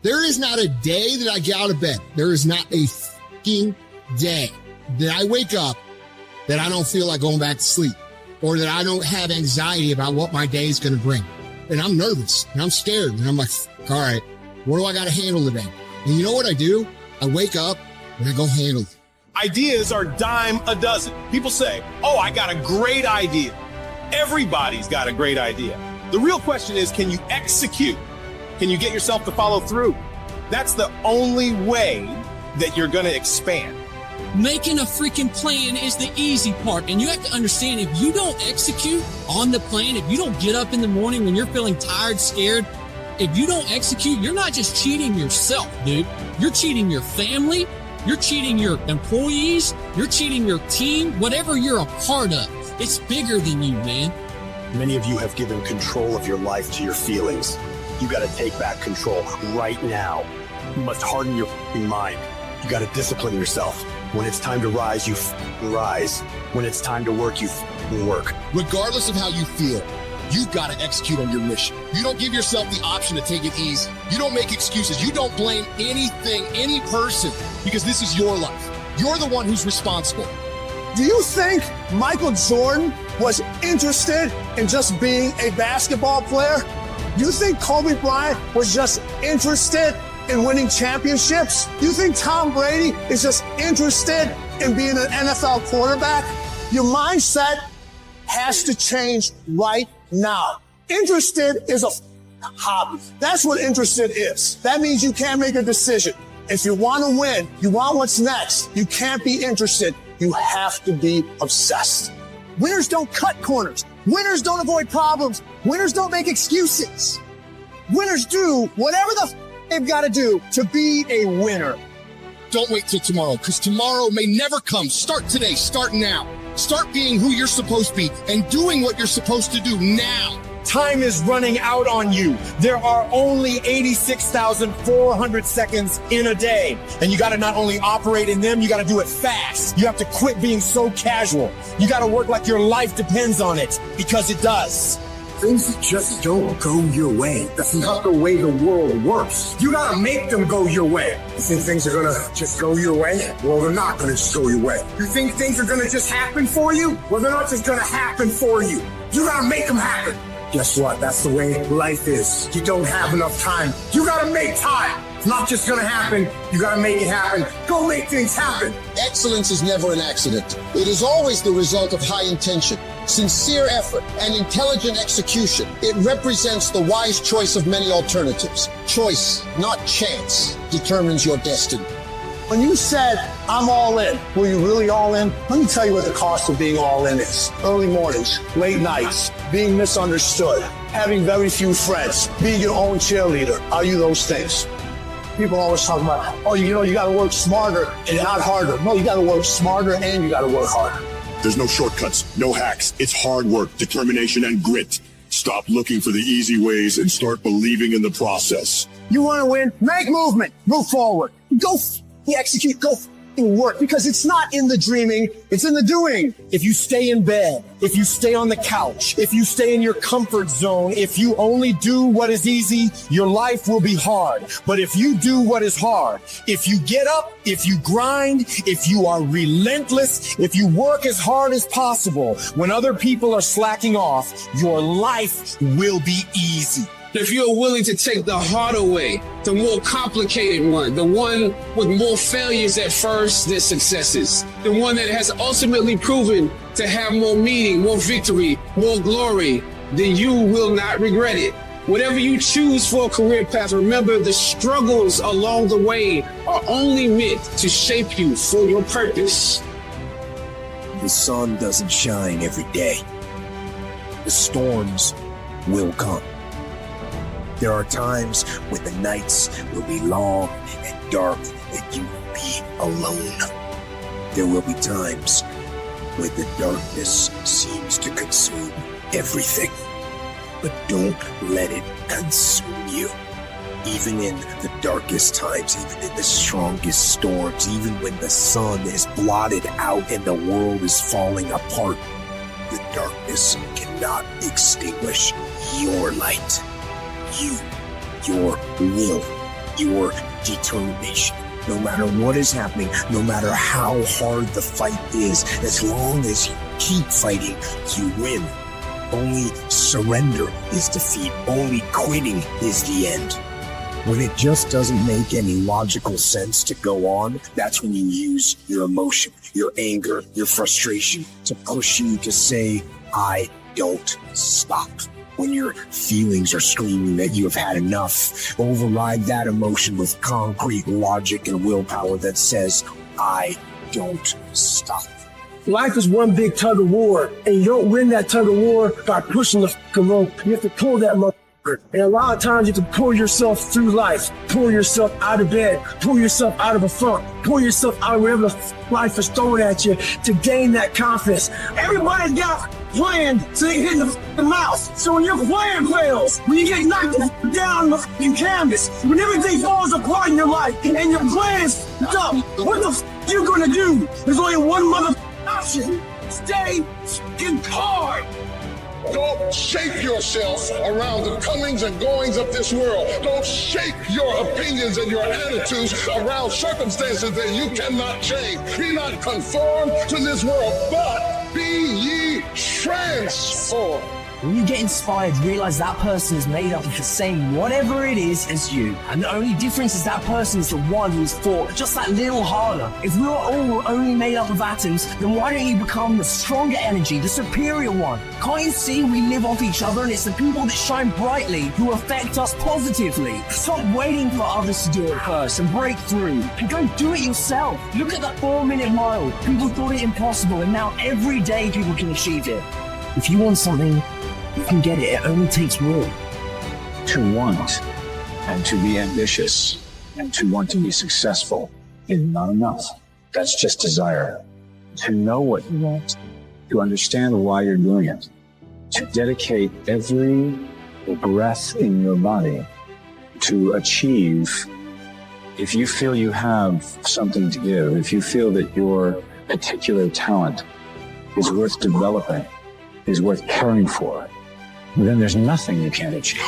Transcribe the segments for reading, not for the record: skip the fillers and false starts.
There is not a day that I get out of bed. There is not a fucking day that I wake up that I don't feel like going back to sleep, or that I don't have anxiety about what my day is going to bring. And I'm nervous and I'm scared and I'm like, all right, what do I got to handle today? And you know what I do? I wake up and I go handle it. Ideas are dime a dozen. People say, oh, I got a great idea. Everybody's got a great idea. The real question is, can you execute? Can you get yourself to follow through? That's the only way that you're going to expand. Making a freaking plan is the easy part. And you have to understand, if you don't execute on the plan, if you don't get up in the morning when you're feeling tired, scared, if you don't execute, you're not just cheating yourself, dude. You're cheating your family. You're cheating your employees. You're cheating your team, whatever you're a part of. It's bigger than you, man. Many of you have given control of your life to your feelings. You got to take back control right now. You must harden your mind. You got to discipline yourself. When it's time to rise, you rise. When it's time to work, you work. Regardless of how you feel, you got to execute on your mission. You don't give yourself the option to take it easy. You don't make excuses. You don't blame anything, any person, because this is your life. You're the one who's responsible. Do you think Michael Jordan was interested in just being a basketball player? Do you think Kobe Bryant was just interested in winning championships? Do you think Tom Brady is just interested in being an NFL quarterback? Your mindset has to change right now. Interested is a hobby. That's what interested is. That means you can't make a decision. If you want to win, you want what's next, you can't be interested. You have to be obsessed. Winners don't cut corners. Winners don't avoid problems. Winners don't make excuses. Winners do whatever they've got to do to be a winner. Don't wait till tomorrow, because tomorrow may never come. Start today. Start now. Start being who you're supposed to be and doing what you're supposed to do now. Time is running out on you. There are only 86,400 seconds in a day. And you got to not only operate in them, you got to do it fast. You have to quit being so casual. You got to work like your life depends on it, because it does. Things just don't go your way. That's not the way the world works. You gotta make them go your way. You think things are gonna just go your way? Well, they're not gonna just go your way. You think things are gonna just happen for you? Well, they're not just gonna happen for you. You gotta make them happen. Guess what? That's the way life is. You don't have enough time. You gotta make time. It's not just gonna happen. You gotta make it happen. Go make things happen. Excellence is never an accident. It is always the result of high intention, sincere effort, and intelligent execution. It represents the wise choice of many alternatives. Choice, not chance, determines your destiny. When you said, I'm all in, were you really all in? Let me tell you what the cost of being all in is. Early mornings, late nights, being misunderstood, having very few friends, being your own cheerleader. Are you those things? People always talk about, oh, you got to work smarter and not harder. No, you got to work smarter and you got to work harder. There's no shortcuts, no hacks. It's hard work, determination, and grit. Stop looking for the easy ways and start believing in the process. You want to win? Make movement. Move forward. Go execute. Go work, because it's not in the dreaming, it's in the doing. If you stay in bed, if you stay on the couch, if you stay in your comfort zone, if you only do what is easy, your life will be hard. But if you do what is hard, if you get up, if you grind, if you are relentless, if you work as hard as possible, when other people are slacking off, your life will be easy. If you're willing to take the harder way, the more complicated one, the one with more failures at first than successes, the one that has ultimately proven to have more meaning, more victory, more glory, then you will not regret it. Whatever you choose for a career path, remember the struggles along the way are only meant to shape you for your purpose. The sun doesn't shine every day. The storms will come. There are times when the nights will be long and dark and you will be alone. There will be times when the darkness seems to consume everything. But don't let it consume you. Even in the darkest times, even in the strongest storms, even when the sun is blotted out and the world is falling apart, the darkness cannot extinguish your light. You, your will, your determination. No matter what is happening, no matter how hard the fight is, as long as you keep fighting, you win. Only surrender is defeat. Only quitting is the end. When it just doesn't make any logical sense to go on, that's when you use your emotion, your anger, your frustration to push you to say, I don't stop. When your feelings are screaming that you have had enough, override that emotion with concrete logic and willpower that says, I don't stop. Life is one big tug of war, and you don't win that tug of war by pushing the fucking rope. You have to pull that motherfucker. And a lot of times you have to pull yourself through life, pull yourself out of bed, pull yourself out of a funk, pull yourself out of wherever the life is throwing at you to gain that confidence. Everybody's got plan so they can hit the mouth. So when your plan fails, when you get knocked down the fucking canvas, when everything falls apart in your life and your plan is dumb, what the f you gonna do? There's only one option. Stay fucking hard. Don't shape yourself around the comings and goings of this world. Don't shape your opinions and your attitudes around circumstances that you cannot change. Be not conformed to this world, but be ye transformed. When you get inspired, realize that person is made up of the same whatever it is as you. And the only difference is that person is the one who's fought just that little harder. If we are all only made up of atoms, then why don't you become the stronger energy, the superior one? Can't you see we live off each other, and it's the people that shine brightly who affect us positively? Stop waiting for others to do it first and break through. And go do it yourself. Look at the 4-minute mile. People thought it impossible, and now every day people can achieve it. If you want something, you can get it. It only takes will. To want and to be ambitious and to want to be successful is not enough. That's just desire. To know what you want, to understand why you're doing it, to dedicate every breath in your body to achieve. If you feel you have something to give, if you feel that your particular talent is worth developing, is worth caring for, then there's nothing you can't achieve.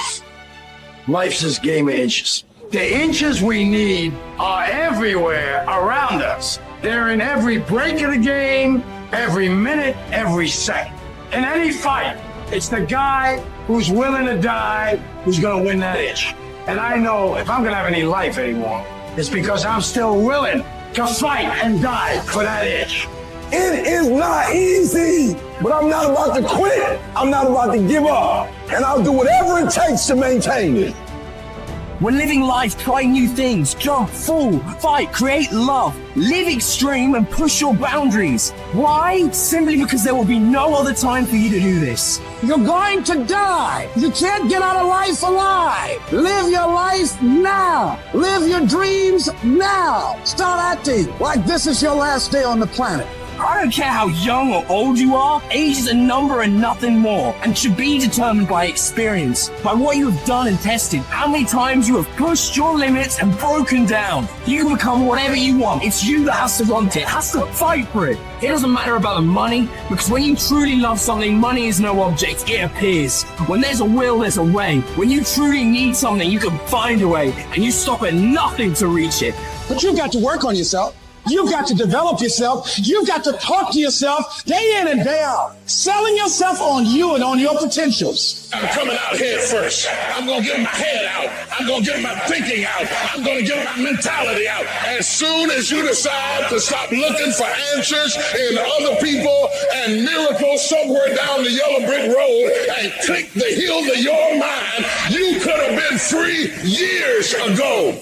Life's this game of inches. The inches we need are everywhere around us. They're in every break of the game, every minute, every second. In any fight, it's the guy who's willing to die who's gonna win that inch. And I know if I'm gonna have any life anymore, it's because I'm still willing to fight and die for that inch. It is not easy, but I'm not about to quit. I'm not about to give up. And I'll do whatever it takes to maintain it. When living life, try new things, jump, fall, fight, create love, live extreme and push your boundaries. Why? Simply because there will be no other time for you to do this. You're going to die. You can't get out of life alive. Live your life now. Live your dreams now. Start acting like this is your last day on the planet. I don't care how young or old you are, age is a number and nothing more, and should be determined by experience, by what you have done and tested, how many times you have pushed your limits and broken down. You can become whatever you want. It's you that has to want it, has to fight for it. It doesn't matter about the money, because when you truly love something, money is no object, it appears. When there's a will, there's a way. When you truly need something, you can find a way, and you stop at nothing to reach it. But you've got to work on yourself. You've got to develop yourself. You've got to talk to yourself day in and day out, selling yourself on you and on your potentials. I'm coming out head first. I'm going to get my head out. I'm going to get my thinking out. I'm going to get my mentality out. As soon as you decide to stop looking for answers in other people and miracles somewhere down the yellow brick road and click the heels of your mind, you could have been free years ago.